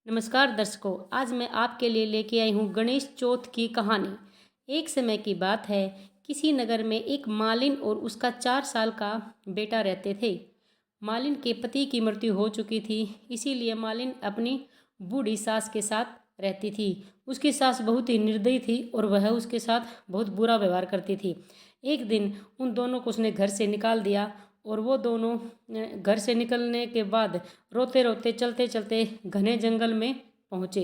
नमस्कार दर्शकों, आज मैं आपके लिए लेके आई हूँ गणेश चौथ की कहानी। एक समय की बात है, किसी नगर में एक मालिन और उसका 4 साल का बेटा रहते थे। मालिन के पति की मृत्यु हो चुकी थी, इसीलिए मालिन अपनी बूढ़ी सास के साथ रहती थी। उसकी सास बहुत ही निर्दयी थी और वह उसके साथ बहुत बुरा व्यवहार करती थी। एक दिन उन दोनों को उसने घर से निकाल दिया और वो दोनों घर से निकलने के बाद रोते रोते चलते चलते घने जंगल में पहुँचे।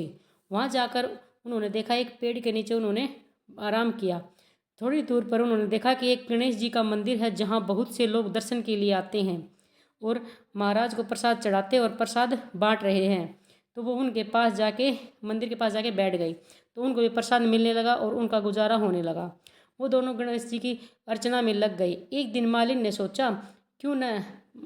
वहाँ जाकर उन्होंने देखा, एक पेड़ के नीचे उन्होंने आराम किया। थोड़ी दूर पर उन्होंने देखा कि एक गणेश जी का मंदिर है, जहाँ बहुत से लोग दर्शन के लिए आते हैं और महाराज को प्रसाद चढ़ाते और प्रसाद बांट रहे हैं। तो वो उनके पास जाके, मंदिर के पास जाके बैठ गई, तो उनको भी प्रसाद मिलने लगा और उनका गुजारा होने लगा। वो दोनों गणेश जी की अर्चना में लग गई। एक दिन मालिन ने सोचा, क्यों न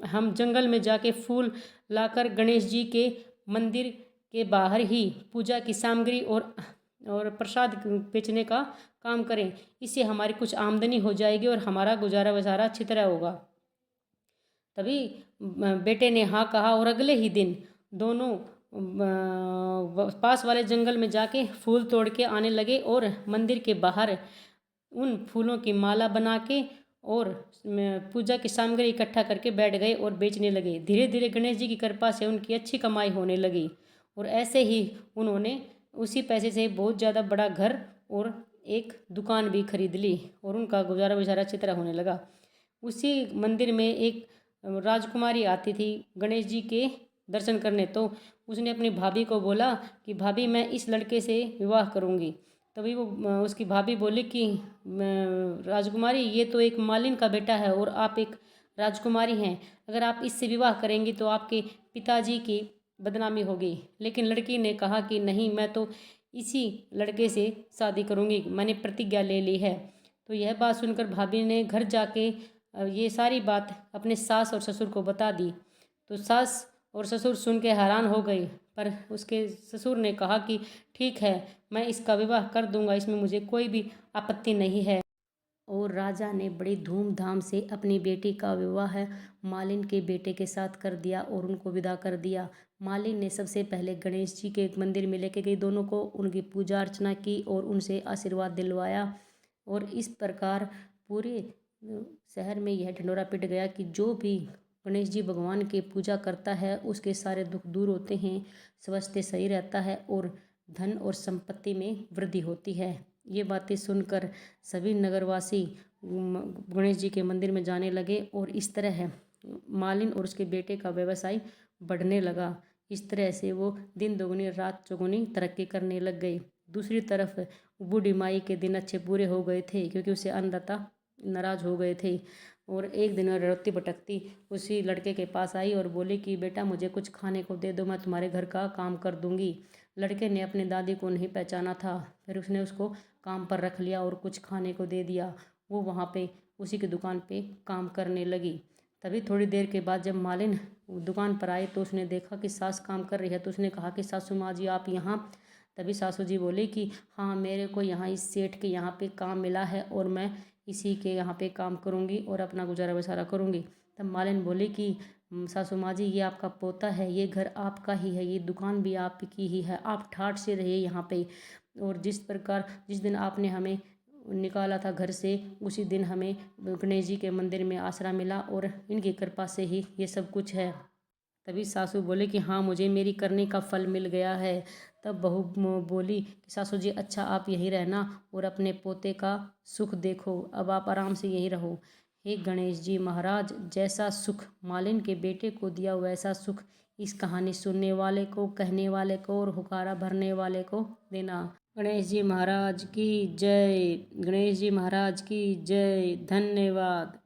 हम जंगल में जाके फूल लाकर गणेश जी के मंदिर के बाहर ही पूजा की सामग्री और प्रसाद बेचने का काम करें। इससे हमारी कुछ आमदनी हो जाएगी और हमारा गुजारा वजारा अच्छी तरह होगा। तभी बेटे ने हाँ कहा और अगले ही दिन दोनों पास वाले जंगल में जाके फूल तोड़ के आने लगे और मंदिर के बाहर उन फूलों की माला बना के और पूजा की सामग्री इकट्ठा करके बैठ गए और बेचने लगे। धीरे धीरे गणेश जी की कृपा से उनकी अच्छी कमाई होने लगी और ऐसे ही उन्होंने उसी पैसे से बहुत ज़्यादा बड़ा घर और एक दुकान भी खरीद ली और उनका गुजारा गुजारा अच्छी तरह होने लगा। उसी मंदिर में एक राजकुमारी आती थी गणेश जी के दर्शन करने, तो उसने अपनी भाभी को बोला कि भाभी, मैं इस लड़के से विवाह करूँगी। तभी वो उसकी भाभी बोली कि राजकुमारी, ये तो एक मालिन का बेटा है और आप एक राजकुमारी हैं, अगर आप इससे विवाह करेंगी तो आपके पिताजी की बदनामी होगी। लेकिन लड़की ने कहा कि नहीं, मैं तो इसी लड़के से शादी करूँगी, मैंने प्रतिज्ञा ले ली है। तो यह बात सुनकर भाभी ने घर जाके ये सारी बात अपने सास और ससुर को बता दी। तो सास और ससुर सुन के हैरान हो गए, पर उसके ससुर ने कहा कि ठीक है, मैं इसका विवाह कर दूंगा, इसमें मुझे कोई भी आपत्ति नहीं है। और राजा ने बड़ी धूमधाम से अपनी बेटी का विवाह मालिन के बेटे के साथ कर दिया और उनको विदा कर दिया। मालिन ने सबसे पहले गणेश जी के एक मंदिर में लेके गई दोनों को, उनकी पूजा अर्चना की और उनसे आशीर्वाद दिलवाया। और इस प्रकार पूरे शहर में यह ढिंढोरा पिट गया कि जो भी गणेश जी भगवान की पूजा करता है उसके सारे दुख दूर होते हैं, स्वास्थ्य सही रहता है और धन और संपत्ति में वृद्धि होती है। ये बातें सुनकर सभी नगरवासी गणेश जी के मंदिर में जाने लगे और इस तरह मालिन और उसके बेटे का व्यवसाय बढ़ने लगा। इस तरह से वो दिन दोगुनी रात चौगुनी तरक्की करने लग गई। दूसरी तरफ बूढ़ी माई के दिन अच्छे पूरे हो गए थे, क्योंकि उसे अन्नदाता नाराज हो गए थे। और एक दिन रोती भटकती उसी लड़के के पास आई और बोली कि बेटा, मुझे कुछ खाने को दे दो, मैं तुम्हारे घर का काम कर दूंगी। लड़के ने अपनी दादी को नहीं पहचाना था, फिर उसने उसको काम पर रख लिया और कुछ खाने को दे दिया। वो वहाँ पे उसी की दुकान पे काम करने लगी। तभी थोड़ी देर के बाद जब मालिन दुकान पर आए तो उसने देखा कि सास काम कर रही है, तो उसने कहा कि सासू माँ जी, आप यहाँ। तभी सासू जी बोली कि हाँ, मेरे को यहाँ इस सेठ के यहाँ पे काम मिला है और मैं इसी के यहाँ पे काम करूँगी और अपना गुजारा बसारा करूँगी। तब मालिन बोली कि सासू माँ जी, ये आपका पोता है, ये घर आपका ही है, ये दुकान भी आपकी ही है, आप ठाठ से रहिए यहाँ पे। और जिस प्रकार जिस दिन आपने हमें निकाला था घर से, उसी दिन हमें गणेश जी के मंदिर में आसरा मिला और इनकी कृपा से ही ये सब कुछ है। तभी सासू बोले कि हाँ, मुझे मेरी करने का फल मिल गया है। तब बहू बोली कि सासू जी, अच्छा आप यहीं रहना और अपने पोते का सुख देखो, अब आप आराम से यहीं रहो। हे गणेश जी महाराज, जैसा सुख मालिन के बेटे को दिया वैसा सुख इस कहानी सुनने वाले को, कहने वाले को और हुकारा भरने वाले को देना। गणेश जी महाराज की जय। गणेश जी महाराज की जय। धन्यवाद।